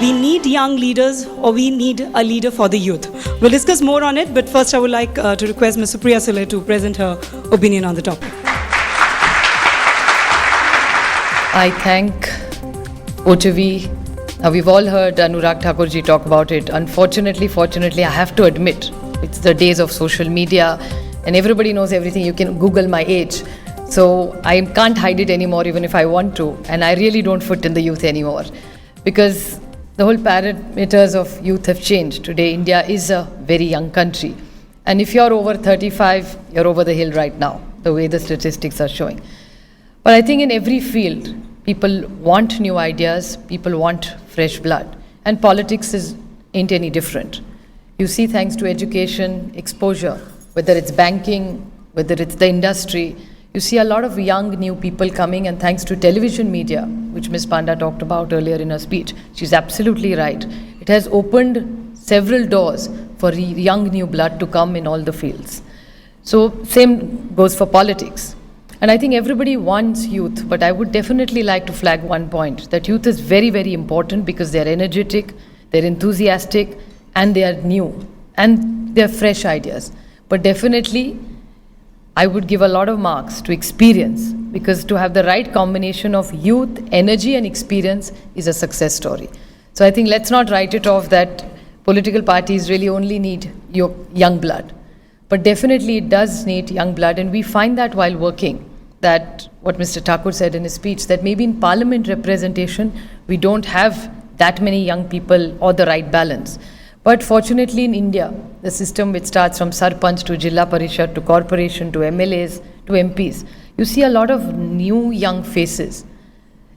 we need young leaders or we need a leader for the youth. We'll discuss more on it, but first I would like to request Ms. Supriya Sule to present her opinion on the topic. I thank OTV. Now, we've all heard Anurag Thakurji talk about it. Unfortunately, fortunately, I have to admit, it's the days of social media and everybody knows everything. You can Google my age. So I can't hide it anymore even if I want to. And I really don't fit in the youth anymore because the whole parameters of youth have changed. Today, India is a very young country. And if you're over 35, you're over the hill right now, the way the statistics are showing. But I think in every field, people want new ideas, people want fresh blood. And politics ain't any different. You see, thanks to education, exposure, whether it's banking, whether it's the industry, you see a lot of young new people coming, and thanks to television media, which Ms. Panda talked about earlier in her speech, she's absolutely right. It has opened several doors for young new blood to come in all the fields. So same goes for politics. And I think everybody wants youth, but I would definitely like to flag one point, that youth is very, very important because they're energetic, they're enthusiastic, and they are new, and they're fresh ideas. But definitely, I would give a lot of marks to experience, because to have the right combination of youth, energy, and experience is a success story. So I think let's not write it off that political parties really only need young blood. But definitely it does need young blood, and we find that while working, that what Mr. Thakur said in his speech, that maybe in parliament representation, we don't have that many young people or the right balance. But fortunately in India, the system which starts from Sarpanch to Jilla Parishad to corporation to MLAs to MPs, you see a lot of new young faces.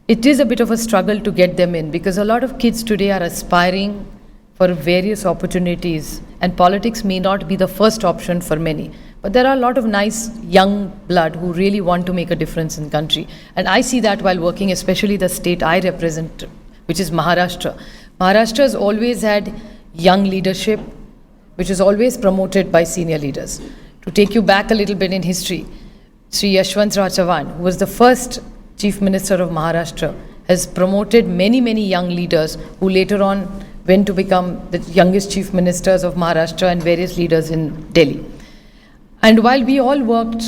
It is a bit of a struggle to get them in because a lot of kids today are aspiring for various opportunities, and politics may not be the first option for many. But there are a lot of nice young blood who really want to make a difference in the country. And I see that while working, especially the state I represent, which is Maharashtra. Maharashtra has always had young leadership, which is always promoted by senior leaders. To take you back a little bit in history, Sri Yashwantrao Chavan, who was the first Chief Minister of Maharashtra, has promoted many, many young leaders who later on went to become the youngest chief ministers of Maharashtra and various leaders in Delhi. And while we all worked,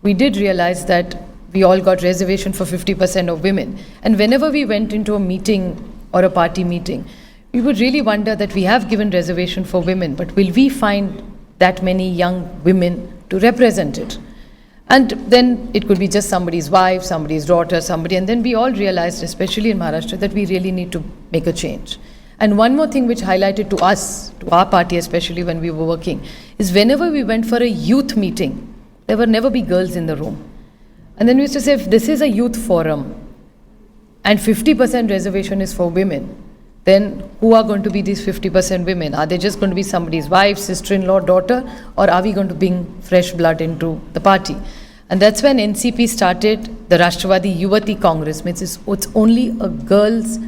we did realize that we all got reservation for 50% of women. And whenever we went into a meeting or a party meeting, we would really wonder that we have given reservation for women, but will we find that many young women to represent it? And then it could be just somebody's wife, somebody's daughter, somebody, and then we all realized, especially in Maharashtra, that we really need to make a change. And one more thing which highlighted to us, to our party especially when we were working, is whenever we went for a youth meeting, there would never be girls in the room. And then we used to say, if this is a youth forum and 50% reservation is for women, then who are going to be these 50% women? Are they just going to be somebody's wife, sister-in-law, daughter, or are we going to bring fresh blood into the party? And that's when NCP started the Rashtravadi Yuvati Congress, which is it's only a girls'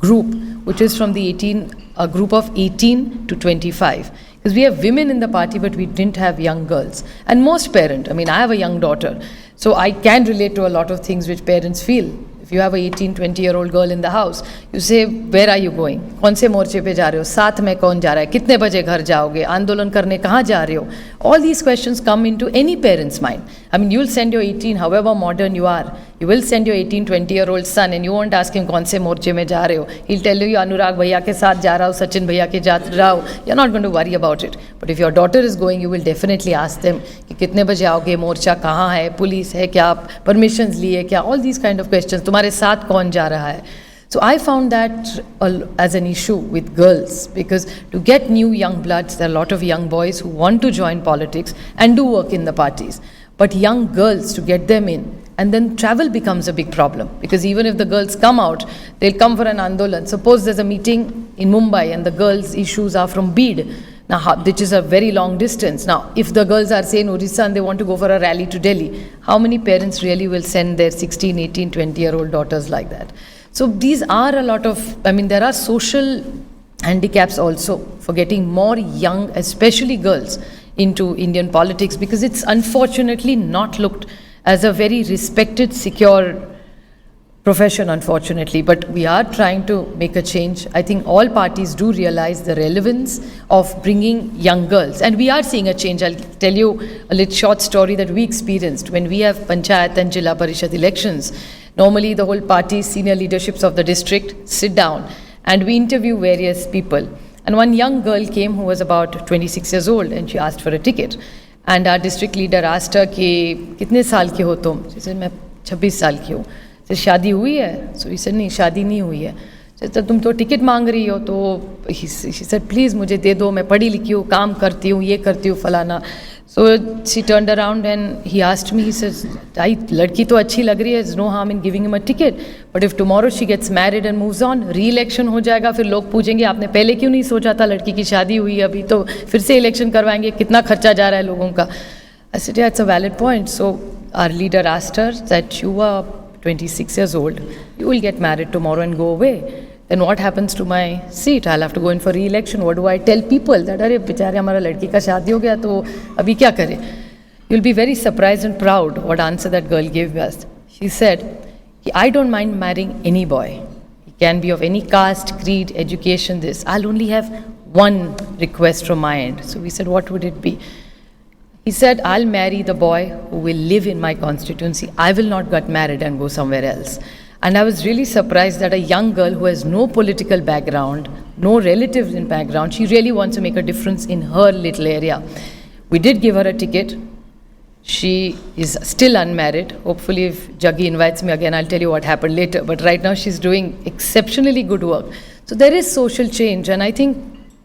group, which is from a group of 18 to 25. Because we have women in the party, but we didn't have young girls. And most parents, I have a young daughter, so I can relate to a lot of things which parents feel. If you have a 18, 20-year-old girl in the house, you say, where are you going? कौन से मोर्चे पे जा रहे हो? साथ में कौन जा रहा है? कितने बजे घर जाओगे? आंदोलन करने कहाँ जा रहे हो? All these questions come into any parent's mind. You'll send your 18, however modern you are, you will send your 18, 20-year-old son and you won't ask him कौन से मोर्चे में जा रहे हो. He'll tell you, अनुराग भैया के साथ जा रहा हूँ, सचिन भैया के साथ जा रहा हूँ. You're not going to worry about it. But if your daughter is going, you will definitely ask them कि कितने बजे आओगे, मोर्चा कहाँ है, पुलिस है क्या, permissions लिए क्या, all these kind of questions. तुम्हारे साथ कौन जा रहा है? So I found that as an issue with girls, because to get new young bloods, there are a lot of young boys who want to join politics and do work in the parties. But young girls, to get them in, and then travel becomes a big problem, because even if the girls come out, they'll come for an andolan. Suppose there's a meeting in Mumbai and the girls' issues are from Bid, now, which is a very long distance. Now, if the girls are, say, in Orissa and they want to go for a rally to Delhi, how many parents really will send their 16, 18, 20-year-old daughters like that? So these are a lot of, there are social handicaps also for getting more young, especially girls, into Indian politics, because it's unfortunately not looked as a very respected, secure profession, unfortunately, but we are trying to make a change. I think all parties do realize the relevance of bringing young girls, and we are seeing a change. I'll tell you a little short story that we experienced when we have Panchayat and Jilla Parishad elections. Normally, the whole party, senior leaderships of the district sit down and we interview various people. And one young girl came who was about 26 years old and she asked for a ticket. And our district leader asked her कि कितने साल की हो तुम? She said मैं 26 साल की हूँ. So शादी हुई है? So he said नहीं शादी नहीं हुई है. So तुम तो टिकट मांग रही हो तो she said please मुझे दे दो मैं पढ़ी लिखी हूँ काम करती हूँ ये करती हूँ फलाना. So she turned around and he asked me, he says, लड़की तो अच्छी लग रही है, there's no harm in giving him a ticket. But if tomorrow she gets married and moves on, re-election हो जाएगा, फिर लोग पूछेंगे आपने पहले क्यों नहीं सोचा था लड़की की शादी हुई अभी तो फिर से इलेक्शन करवाएंगे कितना खर्चा जा रहा है लोगों का. I said, yeah, it's a valid point. So our leader asked her that you are 26 years old, you will get married tomorrow and go away. Then what happens to my seat? I'll have to go in for re-election. What do I tell people that अरे बेचारे हमारा लड़की का शादी हो गया तो अभी क्या करें? You'll be very surprised and proud what answer that girl gave us. She said, I don't mind marrying any boy. He can be of any caste, creed, education, this. I'll only have one request from my end. So we said, what would it be? He said, I'll marry the boy who will live in my constituency. I will not get married and go somewhere else. And I was really surprised that a young girl who has no political background, no relatives in background, she really wants to make a difference in her little area. We did give her a ticket. She is still unmarried. Hopefully if Jaggi invites me again, I'll tell you what happened later. But right now she's doing exceptionally good work. So there is social change, and I think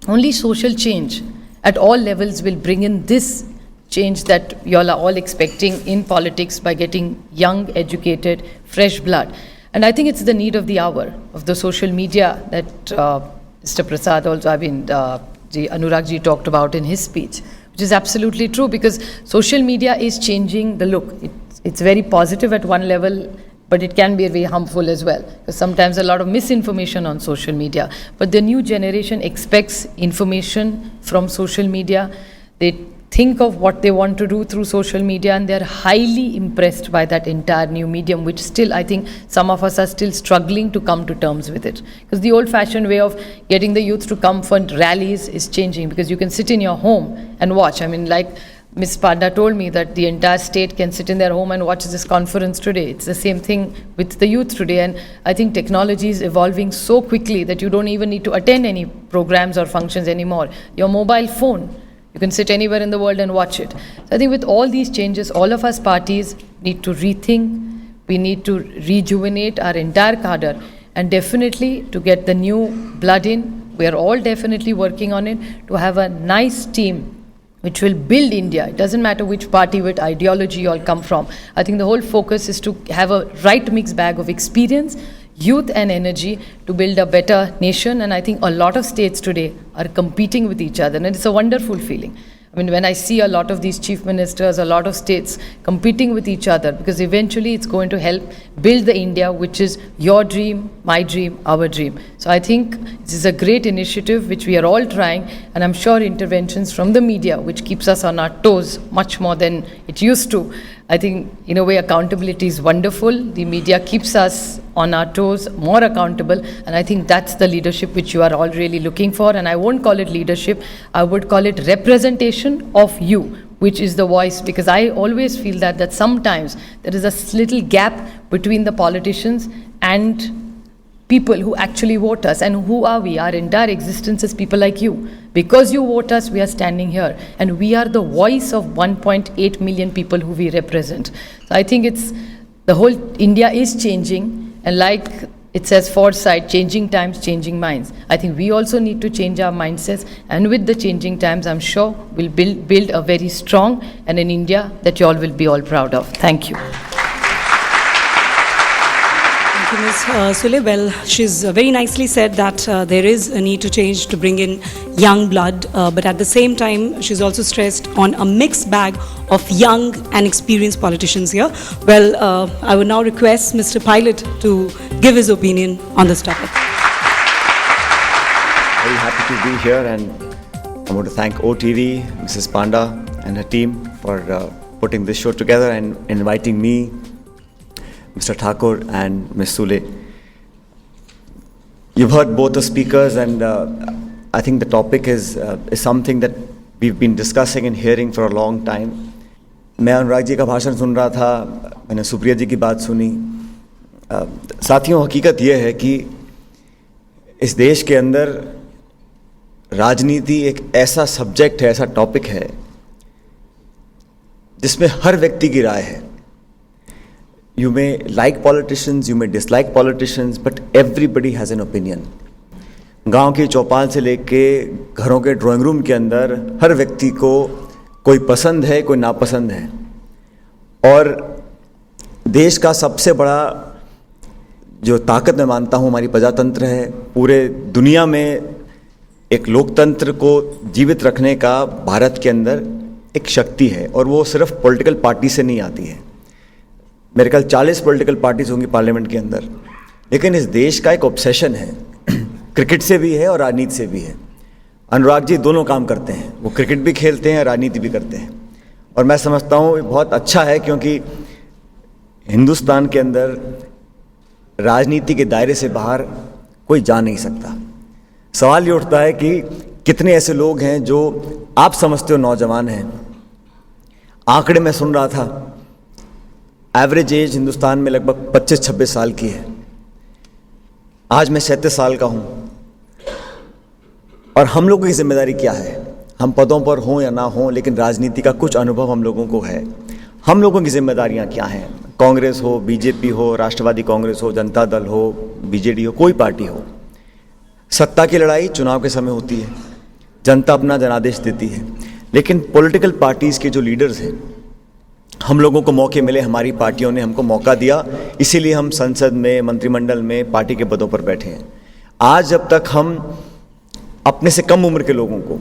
only social change at all levels will bring in this change that you all are all expecting in politics by getting young, educated, fresh blood. And I think it's the need of the hour, of the social media that Mr. Prasad also, Anurag ji talked about in his speech, which is absolutely true because social media is changing the look. It's very positive at one level, but it can be very harmful as well because sometimes a lot of misinformation on social media. But the new generation expects information from social media. They think of what they want to do through social media and they're highly impressed by that entire new medium, which still I think some of us are still struggling to come to terms with it. Because the old-fashioned way of getting the youth to come for rallies is changing because you can sit in your home and watch. I mean, like Ms. Panda told me that the entire state can sit in their home and watch this conference today. It's the same thing with the youth today, and I think technology is evolving so quickly that you don't even need to attend any programs or functions anymore. Your mobile phone, you can sit anywhere in the world and watch it. So I think with all these changes, all of us parties need to rethink, we need to rejuvenate our entire cadre, and definitely to get the new blood in. We are all definitely working on it to have a nice team which will build India. It doesn't matter which party, which ideology you all come from. I think the whole focus is to have a right mixed bag of experience, youth and energy to build a better nation. And I think a lot of states today are competing with each other, and it's a wonderful feeling. I mean, when I see a lot of these chief ministers, a lot of states competing with each other, because eventually it's going to help build the India which is your dream, my dream, our dream. So I think this is a great initiative which we are all trying, and I'm sure interventions from the media, which keeps us on our toes much more than it used to. I think, in a way, accountability is wonderful. The media keeps us on our toes, more accountable, and I think that's the leadership which you are all really looking for. And I won't call it leadership, I would call it representation of you, which is the voice, because I always feel that sometimes there is a little gap between the politicians and people who actually vote us. And who are we? Our entire existence is people like you. Because you vote us, we are standing here. And we are the voice of 1.8 million people who we represent. So I think it's, the whole India is changing. And like it says foresight, changing times, changing minds. I think we also need to change our mindsets. And with the changing times, I'm sure we'll build a very strong and an India that you all will be all proud of. Thank you. Thank you, Ms. Sule. Well, she's very nicely said that there is a need to change to bring in young blood, but at the same time, she's also stressed on a mixed bag of young and experienced politicians here. Well, I would now request Mr. Pilot to give his opinion on this topic. Very happy to be here, and I want to thank OTV, Mrs. Panda and her team for putting this show together and inviting me. Mr. Thakur and Ms. Sule. You've heard both the speakers, and I think the topic is something that we've been discussing and hearing for a long time. मैं अनुराग जी का भाषण सुन रहा था, मैंने सुप्रिया जी की बात सुनी. साथियों, हकीकत यह है कि इस देश के अंदर राजनीति एक ऐसा सब्जेक्ट है, ऐसा टॉपिक है जिसमें हर व्यक्ति की राय है. You may like politicians, you may dislike politicians, but everybody has an opinion. गांव की चौपाल से लेके घरों के ड्राइंग रूम के अंदर हर व्यक्ति को कोई पसंद है, कोई नापसंद है. और देश का सबसे बड़ा जो ताकत मैं मानता हूँ हमारी प्रजातंत्र है. पूरे दुनिया में एक लोकतंत्र को जीवित रखने का भारत के अंदर एक शक्ति है, और वो सिर्फ पॉलिटिकल पार्टी से नहीं आती है. मेरे ख्याल 40 पॉलिटिकल पार्टीज होंगी पार्लियामेंट के अंदर, लेकिन इस देश का एक ऑब्सेशन है. क्रिकेट से भी है और राजनीति से भी है. अनुराग जी दोनों काम करते हैं, वो क्रिकेट भी खेलते हैं, राजनीति भी करते हैं. और मैं समझता हूँ ये बहुत अच्छा है, क्योंकि हिंदुस्तान के अंदर राजनीति के दायरे से बाहर कोई जा नहीं सकता. सवाल ये उठता है कि कितने ऐसे लोग हैं जो आप समझते हो नौजवान हैं. आंकड़े में सुन रहा था, एवरेज एज हिंदुस्तान में लगभग 25-26 साल की है. आज मैं 37 साल का हूं, और हम लोगों की जिम्मेदारी क्या है? हम पदों पर हों या ना हों, लेकिन राजनीति का कुछ अनुभव हम लोगों को है. हम लोगों की जिम्मेदारियां क्या हैं? कांग्रेस हो, बीजेपी हो, राष्ट्रवादी कांग्रेस हो, जनता दल हो, बीजेडी हो, कोई पार्टी हो, सत्ता की लड़ाई चुनाव के समय होती है. जनता अपना जनादेश देती है. लेकिन पॉलिटिकल पार्टीज के जो लीडर्स हैं, हम लोगों को मौके मिले, हमारी पार्टियों ने हमको मौका दिया, इसीलिए हम संसद में, मंत्रिमंडल में, पार्टी के पदों पर बैठे हैं. आज जब तक हम अपने से कम उम्र के लोगों को,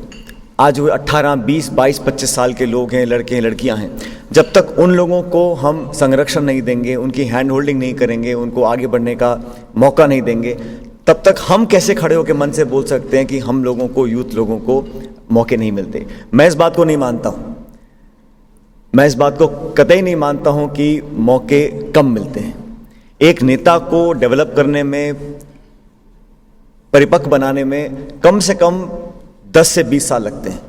आज वो 18, 20, 22, 25 साल के लोग हैं, लड़के हैं, लड़कियां हैं, जब तक उन लोगों को हम संरक्षण नहीं देंगे, उनकी हैंड होल्डिंग नहीं करेंगे, उनको आगे बढ़ने का मौका नहीं देंगे, तब तक हम कैसे खड़े होकर मन से बोल सकते हैं कि हम लोगों को, यूथ लोगों को मौके नहीं मिलते? मैं इस बात को नहीं मानता हूँ. मैं इस बात को कतई नहीं मानता हूं कि मौके कम मिलते हैं. एक नेता को डेवलप करने में, परिपक्व बनाने में कम से कम 10 से 20 साल लगते हैं.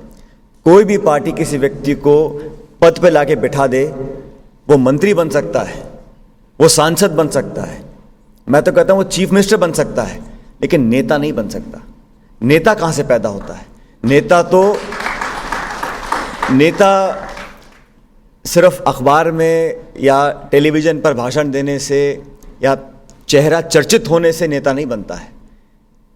कोई भी पार्टी किसी व्यक्ति को पद पे लाके बिठा दे, वो मंत्री बन सकता है, वो सांसद बन सकता है, मैं तो कहता हूं वो चीफ मिनिस्टर बन सकता है, लेकिन नेता नहीं बन सकता. नेता कहां से पैदा होता है? नेता सिर्फ अखबार में या टेलीविज़न पर भाषण देने से या चेहरा चर्चित होने से नेता नहीं बनता है.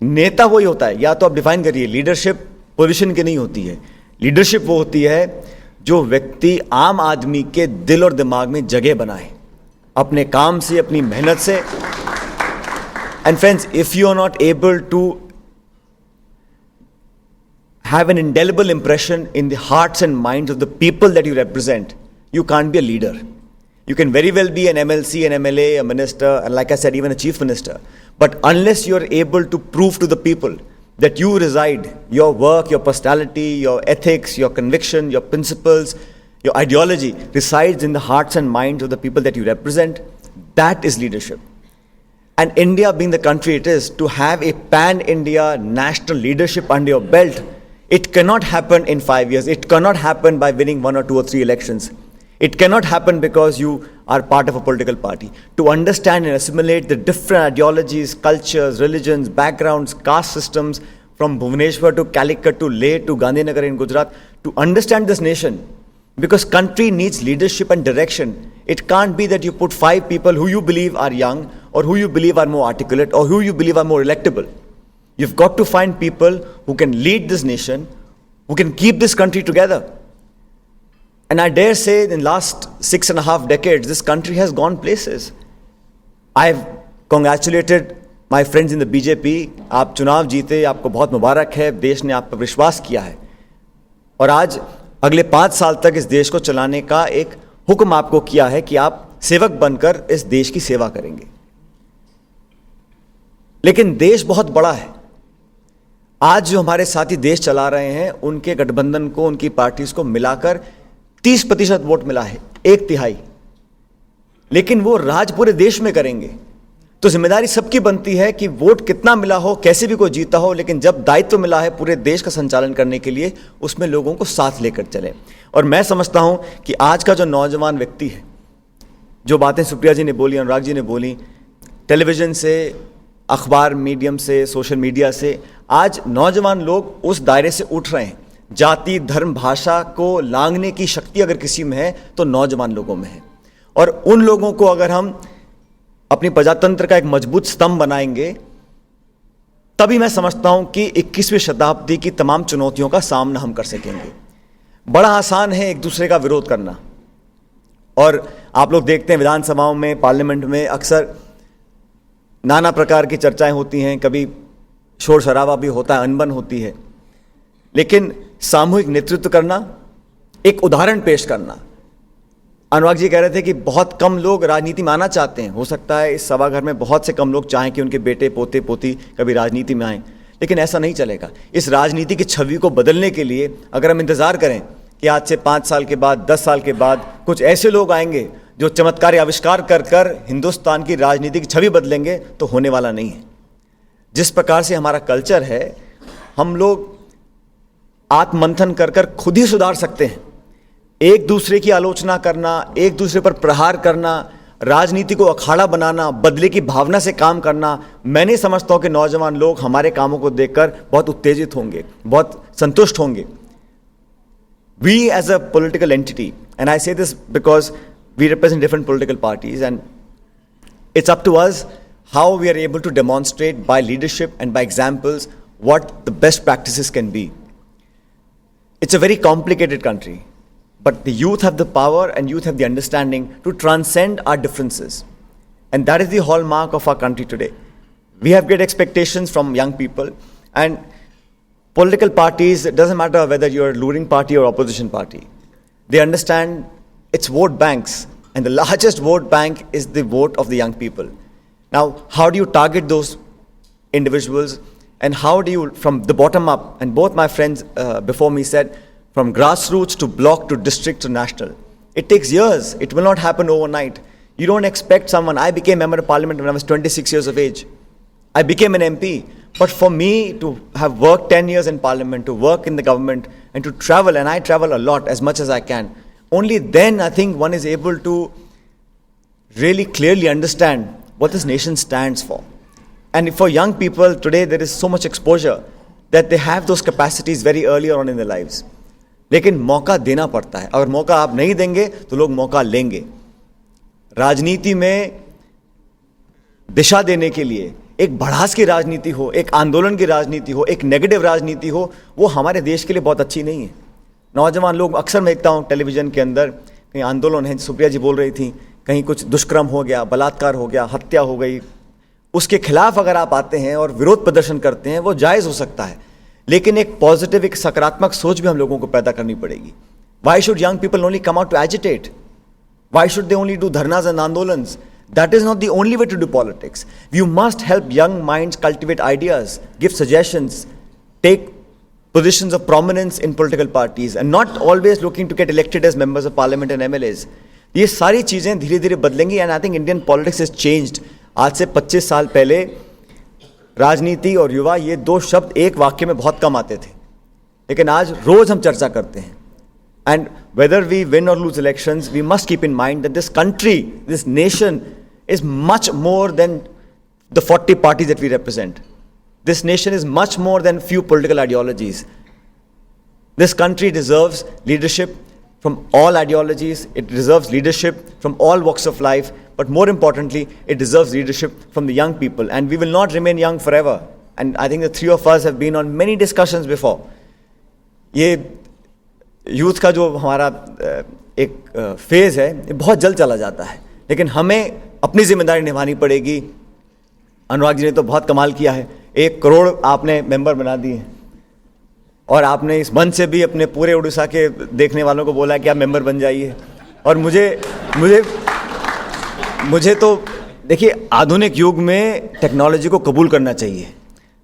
नेता वही होता है, या तो आप डिफाइन करिए, लीडरशिप पोजीशन की नहीं होती है. लीडरशिप वो होती है जो व्यक्ति आम आदमी के दिल और दिमाग में जगह बनाए, अपने काम से, अपनी मेहनत से. And friends, if you are not able to have an indelible impression in the hearts and minds of the people that you represent, you can't be a leader. You can very well be an MLC, an MLA, a minister, and like I said, even a chief minister. But unless you're able to prove to the people that you reside, your work, your personality, your ethics, your conviction, your principles, your ideology resides in the hearts and minds of the people that you represent, that is leadership. And India being the country it is, to have a pan-India national leadership under your belt, it cannot happen in 5 years. It cannot happen by winning 1 or 2 or 3 elections. It cannot happen because you are part of a political party. To understand and assimilate the different ideologies, cultures, religions, backgrounds, caste systems, from Bhubaneswar to Calicut to Leh to Gandhinagar in Gujarat, to understand this nation, because country needs leadership and direction. It can't be that you put 5 people who you believe are young, or who you believe are more articulate, or who you believe are more electable. You've got to find people who can lead this nation, who can keep this country together. And I dare say in the last 6.5 decades, this country has gone places. I've congratulated my friends in the BJP. आप चुनाव जीते, आपको बहुत मुबारक है, देश ने आप पर विश्वास किया है, और आज अगले 5 साल तक इस देश को चलाने का एक हुक्म आपको किया है कि आप सेवक बनकर इस देश की सेवा करेंगे. लेकिन देश बहुत बड़ा है. आज जो हमारे साथी देश चला रहे हैं, उनके गठबंधन को, उनकी पार्टीज को मिलाकर 30% वोट मिला है, 1/3. लेकिन वो राज पूरे देश में करेंगे। तो जिम्मेदारी सबकी बनती है कि वोट कितना मिला हो, कैसे भी कोई जीता हो, लेकिन जब दायित्व मिला है पूरे देश का संचालन करने के लिए, उसमें लोगों को साथ लेकर चले। और मैं समझता हूं कि आज का जो नौजवान व्यक्ति है, जो बातें सुप्रिया जी ने बोली, अनुराग जी ने बोली, टेलीविज़न से, अखबार मीडियम से, सोशल मीडिया से, आज नौजवान लोग उस दायरे से उठ रहे हैं। जाति, धर्म, भाषा को लांघने की शक्ति अगर किसी में है तो नौजवान लोगों में है। और उन लोगों को अगर हम अपनी प्रजातंत्र का एक मजबूत स्तंभ बनाएंगे, तभी मैं समझता हूं कि 21वीं शताब्दी की तमाम चुनौतियों का सामना हम कर सकेंगे। बड़ा आसान है एक दूसरे का विरोध करना, और आप लोग देखते हैं विधानसभाओं में, पार्लियामेंट में अक्सर नाना प्रकार की चर्चाएं होती हैं, कभी शोर शराबा भी होता है, अनबन होती है, लेकिन सामूहिक नेतृत्व करना, एक उदाहरण पेश करना। अनुराग जी कह रहे थे कि बहुत कम लोग राजनीति में आना चाहते हैं। हो सकता है इस सभाघर में बहुत से कम लोग चाहें कि उनके बेटे, पोते, पोती कभी राजनीति में आएं, लेकिन ऐसा नहीं चलेगा। इस राजनीति की छवि को बदलने के लिए अगर हम इंतजार करें कि आज से 5 साल के बाद, 10 साल के बाद कुछ ऐसे लोग आएंगे जो चमत्कारी आविष्कार कर कर हिंदुस्तान की राजनीति की छवि बदलेंगे, तो होने वाला नहीं है। जिस प्रकार से हमारा कल्चर है, हम लोग आत्ममंथन कर कर खुद ही सुधार सकते हैं। एक दूसरे की आलोचना करना, एक दूसरे पर प्रहार करना, राजनीति को अखाड़ा बनाना, बदले की भावना से काम करना, मैं नहीं समझता हूं कि नौजवान लोग हमारे कामों को देखकर बहुत उत्तेजित होंगे, बहुत संतुष्ट होंगे। We as a political entity, and I say this because we represent different political parties, and it's up to us how we are able to demonstrate by leadership and by examples what the best practices can be. It's a very complicated country, but the youth have the power and youth have the understanding to transcend our differences. And that is the hallmark of our country today. We have great expectations from young people, and political parties, it doesn't matter whether you're a ruling party or opposition party. They understand it's vote banks, and the largest vote bank is the vote of the young people. Now, how do you target those individuals, and how do you, from the bottom up, and both my friends before me said, from grassroots to block to district to national. It takes years. It will not happen overnight. You don't expect someone. I became member of parliament when I was 26 years of age. I became an MP. But for me to have worked 10 years in parliament, to work in the government, and to travel, and I travel a lot, as much as I can, only then I think one is able to really clearly understand what this nation stands for. And for young people today, there is so much exposure that they have those capacities very early on in their lives. लेकिन मौका देना पड़ता है। अगर मौका आप नहीं देंगे तो लोग मौका लेंगे। राजनीति में दिशा देने के लिए एक भड़ास की राजनीति हो, एक आंदोलन की राजनीति हो, एक नेगेटिव राजनीति हो, वो हमारे देश के लिए बहुत अच्छी नहीं है। नौजवान लोग अक्सर मैं देखता हूँ टेलीविजन के अंदर, कहीं आंदोलन है, सुप्रिया जी बोल रही थी, कहीं कुछ दुष्कर्म हो गया, बलात्कार हो गया, हत्या हो गई, उसके खिलाफ अगर आप आते हैं और विरोध प्रदर्शन करते हैं, वो जायज़ हो सकता है, लेकिन एक पॉजिटिव, एक सकारात्मक सोच भी हम लोगों को पैदा करनी पड़ेगी। Why should young people only come out to agitate? Why should they only do dharnas and andolans? That is not the only way to do politics. You must help young minds cultivate ideas, give suggestions, take positions of prominence in political parties, and not always looking to get elected as members of parliament and MLAs. ये सारी चीज़ें धीरे धीरे बदलेंगी, and I think Indian politics has changed. आज से 25 साल पहले राजनीति और युवा ये दो शब्द एक वाक्य में बहुत कम आते थे, लेकिन आज रोज हम चर्चा करते हैं। And whether we win or lose elections, we must keep in mind that this country, this nation, is much more than the 40 parties that we represent. This nation is much more than few political ideologies. This country deserves leadership from all ideologies. It deserves leadership from all walks of life. But more importantly, it deserves leadership from the young people. And we will not remain young forever. And I think the three of us have been on many discussions before. ये youth का जो हमारा एक phase है, ये बहुत जल्द चला जाता है, लेकिन हमें अपनी जिम्मेदारी निभानी पड़ेगी। अनुराग जी ने तो बहुत कमाल किया है, 1 करोड़ आपने मेंबर बना दिए, और आपने इस मंच से भी अपने पूरे उड़ीसा के देखने वालों को बोला कि आप मेंबर बन जाइए। और मुझे तो देखिए, आधुनिक युग में टेक्नोलॉजी को कबूल करना चाहिए,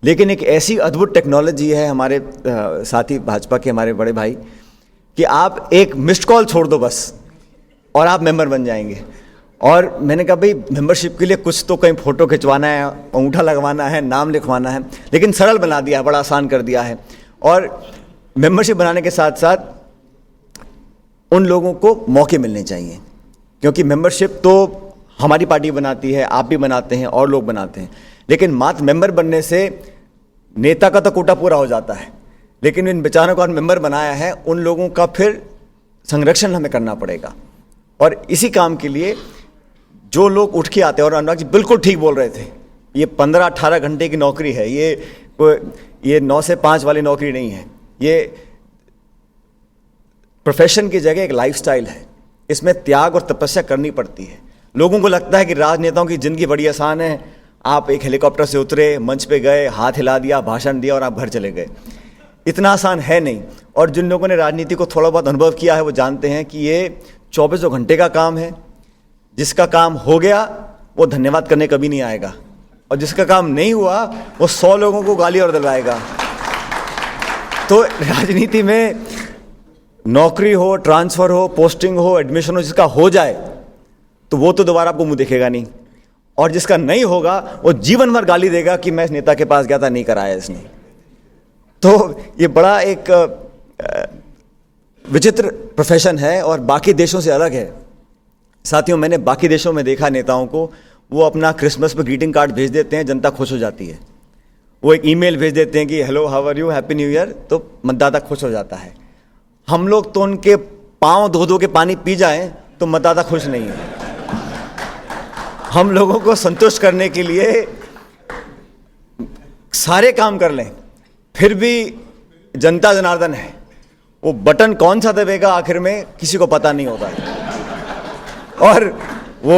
लेकिन एक ऐसी अद्भुत टेक्नोलॉजी है हमारे साथी भाजपा के हमारे बड़े भाई, कि आप एक मिस्ड कॉल छोड़ दो बस और आप मेंबर बन जाएंगे। और मैंने कहा भाई मेंबरशिप के लिए कुछ तो कहीं फ़ोटो खिंचवाना है, अंगूठा लगवाना है, नाम लिखवाना है, लेकिन सरल बना दिया है, बड़ा आसान कर दिया है। और मेंबरशिप बनाने के साथ साथ उन लोगों को मौके मिलने चाहिए, क्योंकि मेंबरशिप तो हमारी पार्टी बनाती है, आप भी बनाते हैं और लोग बनाते हैं, लेकिन मात्र मेंबर बनने से नेता का तो कोटा पूरा हो जाता है, लेकिन इन बेचारों को मेंबर बनाया है, उन लोगों का फिर संरक्षण हमें करना पड़ेगा। और इसी काम के लिए जो लोग उठ के आते हैं, और अनुराग जी बिल्कुल ठीक बोल रहे थे, ये 15-18 घंटे की नौकरी है, ये 9 से 5 वाली नौकरी नहीं है, ये प्रोफेशन की जगह एक लाइफस्टाइल है। इसमें त्याग और तपस्या करनी पड़ती है। लोगों को लगता है कि राजनेताओं की जिंदगी बड़ी आसान है, आप एक हेलीकॉप्टर से उतरे, मंच पे गए, हाथ हिला दिया, भाषण दिया और आप घर चले गए। इतना आसान है नहीं। और जिन लोगों ने राजनीति को थोड़ा बहुत अनुभव किया है वो जानते हैं कि ये 24 घंटे का काम है। जिसका काम हो गया वो धन्यवाद करने कभी नहीं आएगा, और जिसका काम नहीं हुआ वो 100 लोगों को गाली और दिलवाएगा। तो राजनीति में नौकरी हो, ट्रांसफर हो, पोस्टिंग हो, एडमिशन हो, जिसका हो जाए तो वो तो दोबारा आपको मुंह दिखेगा नहीं, और जिसका नहीं होगा वो जीवन भर गाली देगा कि मैं इस नेता के पास गया था, नहीं कराया इसने। तो ये बड़ा एक विचित्र प्रोफेशन है और बाकी देशों से अलग है। साथियों, मैंने बाकी देशों में देखा नेताओं को, वो अपना क्रिसमस पे ग्रीटिंग कार्ड भेज देते हैं, जनता खुश हो जाती है। वो एक ईमेल भेज देते हैं कि hello how are you, happy new year, तो मतदाता खुश हो जाता है। हम लोग तो उनके पाँव धो धो के पानी पी जाएं तो मतदाता खुश नहीं है। हम लोगों को संतुष्ट करने के लिए सारे काम कर लें, फिर भी जनता जनार्दन है, वो बटन कौन सा दबेगा आखिर में किसी को पता नहीं होता है। और वो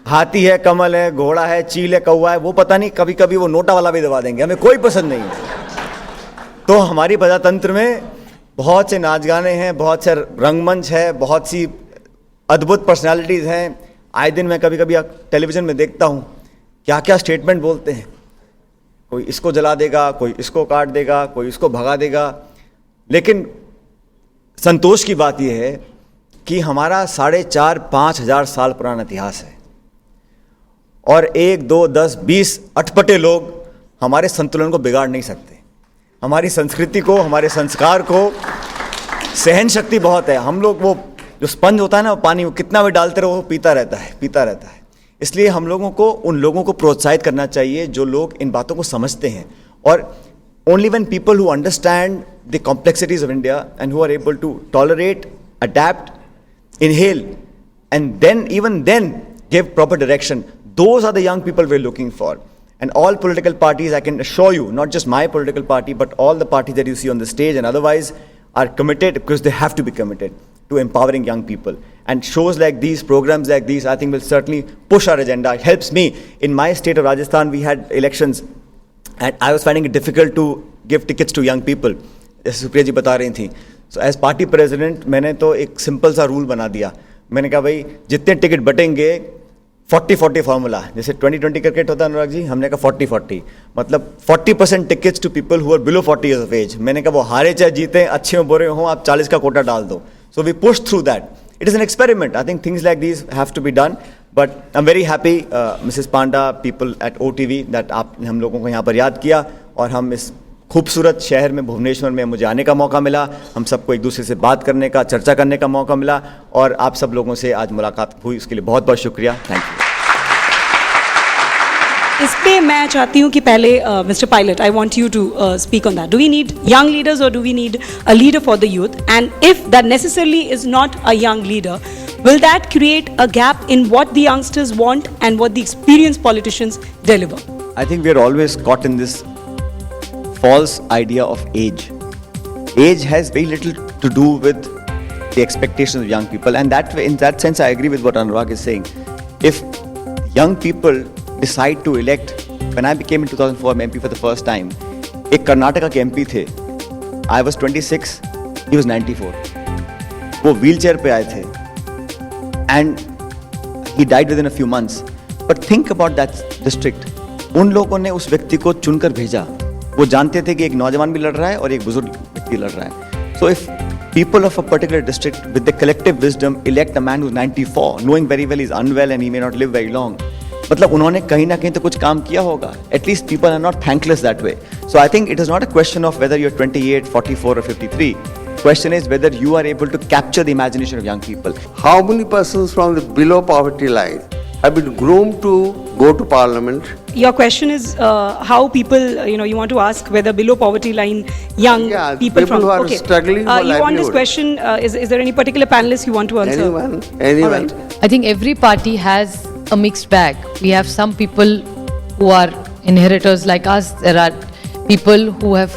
हाथी है, कमल है, घोड़ा है, चील है, कौवा है, वो पता नहीं, कभी कभी वो नोटा वाला भी दबा देंगे, हमें कोई पसंद नहीं है। तो हमारी प्रजातंत्र में बहुत से नाच गाने हैं, बहुत से रंगमंच है, बहुत सी अद्भुत पर्सनालिटीज़ हैं। आए दिन मैं कभी कभी टेलीविज़न में देखता हूँ क्या क्या स्टेटमेंट बोलते हैं, कोई इसको जला देगा, कोई इसको काट देगा, कोई इसको भगा देगा। लेकिन संतोष की बात यह है कि हमारा 4,500-5 हज़ार साल पुराना इतिहास है, और 1, 2, 10, 20 अटपटे लोग हमारे संतुलन को बिगाड़ नहीं सकते। हमारी संस्कृति को, हमारे संस्कार को सहन शक्ति बहुत है। हम लोग, वो जो स्पंज होता है ना, वो पानी वो कितना भी डालते रहो वो पीता रहता है। इसलिए हम लोगों को उन लोगों को प्रोत्साहित करना चाहिए जो लोग इन बातों को समझते हैं। और only when people who understand the complexities of India and who are able to tolerate, adapt, inhale, and then even then give proper direction, those are the young people we're looking for. And all political parties, I can assure you, not just my political party, but all the parties that you see on the stage and otherwise are committed, because they have to be committed to empowering young people. And shows like these, programs like these, I think will certainly push our agenda. It helps me. In my state of Rajasthan, we had elections and I was finding it difficult to give tickets to young people. जैसे सुप्रिया जी बता रही थी। So as party president मैंने तो एक simple सा rule बना दिया। मैंने कहा भाई जितने टिकट बटेंगे 40-40 फार्मूला, जैसे 20-20 क्रिकेट होता है अनुराग जी, हमने कहा 40-40, मतलब 40% tickets to people who are below 40 years of age। मैंने कहा वो हारे चाहे जीते, अच्छे हो बुरे हो, आप 40 का कोटा डाल दो। So we push through that. It is an experiment. I think things like these have to be done, but I am very happy Mrs Panda, people at OTV, that आपने हम लोगों को यहाँ पर याद किया और हम इस खूबसूरत शहर में, भुवनेश्वर में मुझे आने का मौका मिला। हम सबको एक दूसरे से बात करने का, चर्चा करने का मौका मिला, और आप सब लोगों से आज मुलाकात हुई, उसके लिए बहुत बहुत शुक्रिया। Thank you. इस पे मैं चाहती हूँ कि पहले mister Pilot, I want you to speak on that. Do we need young leaders और do we need a leader for the youth? And if that necessarily is not a young leader, will that create a gap in what the youngsters want and what the experienced politicians deliver? I think we are always caught in this false idea of age. Age has very little to do with the expectations of young people, and that way, in that sense, I agree with what Anurag is saying. If young people decide to elect, when I became in 2004 MP for the first time, एक कर्नाटका के MP थे, I was 26, he was 94. वो wheelchair पे आए थे, and he died within a few months. But think about that district. उन लोगों ने उस व्यक्ति को चुनकर भेजा। वो जानते थे कि एक नौजवान भी लड़ रहा है और एक बुजुर्ग व्यक्ति लड़ रहा है। So if people of a particular district with the collective wisdom elect a man who's 94, knowing very well he's unwell and he may not live very long. मतलब उन्होंने कहीं ना कहीं तो कुछ काम किया होगा. At least people are not thankless that way. So I think it is not a question of whether you're 28, 44 or 53. Question is whether you are able to capture the imagination of young people. How many persons from the below poverty line have been groomed to go to parliament? Your question is how people, you want to ask whether below poverty line young Yeah, people people from... who are struggling for You want this livelihood. question, is there any particular panelist you want to answer? Anyone. All right. I think every party has a mixed bag. We have some people who are inheritors like us. There are people who have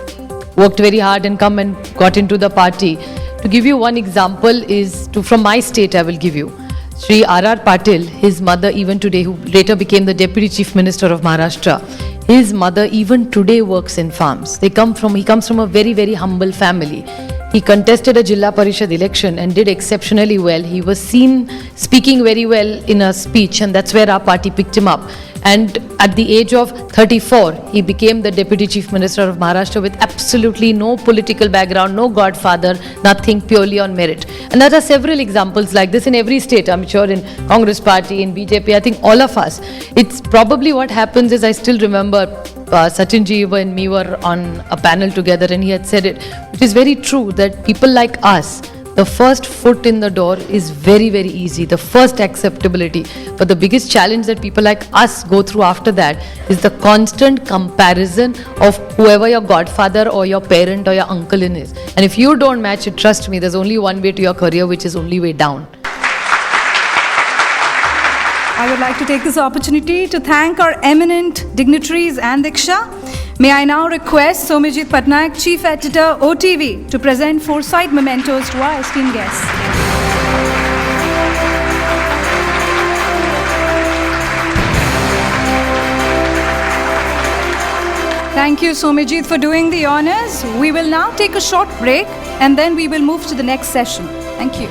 worked very hard and come and got into the party. To give you one example is from my state I will give you. Shri R.R. Patil, his mother even today, who later became the Deputy Chief Minister of Maharashtra, his mother even today works in farms. He comes from a very, very humble family. He contested a Jilla Parishad election and did exceptionally well. He was seen speaking very well in a speech, and that's where our party picked him up. And at the age of 34, he became the Deputy Chief Minister of Maharashtra with absolutely no political background, no godfather, nothing, purely on merit. And there are several examples like this in every state. I'm sure in Congress Party, in BJP, I think all of us. It's probably what happens is I still remember Sachin Ji and me were on a panel together and he had said it. It is very true that people like us, the first foot in the door is very, very easy, the first acceptability. But the biggest challenge that people like us go through after that is the constant comparison of whoever your godfather or your parent or your uncle in is. And if you don't match it, trust me, there's only one way to your career, which is only way down. I would like to take this opportunity to thank our eminent dignitaries and Diksha. May I now request Somajit Patnaik, Chief Editor, OTV, to present Foresight Mementos to our esteemed guests. Thank you, Somajit, for doing the honors. We will now take a short break and then we will move to the next session. Thank you.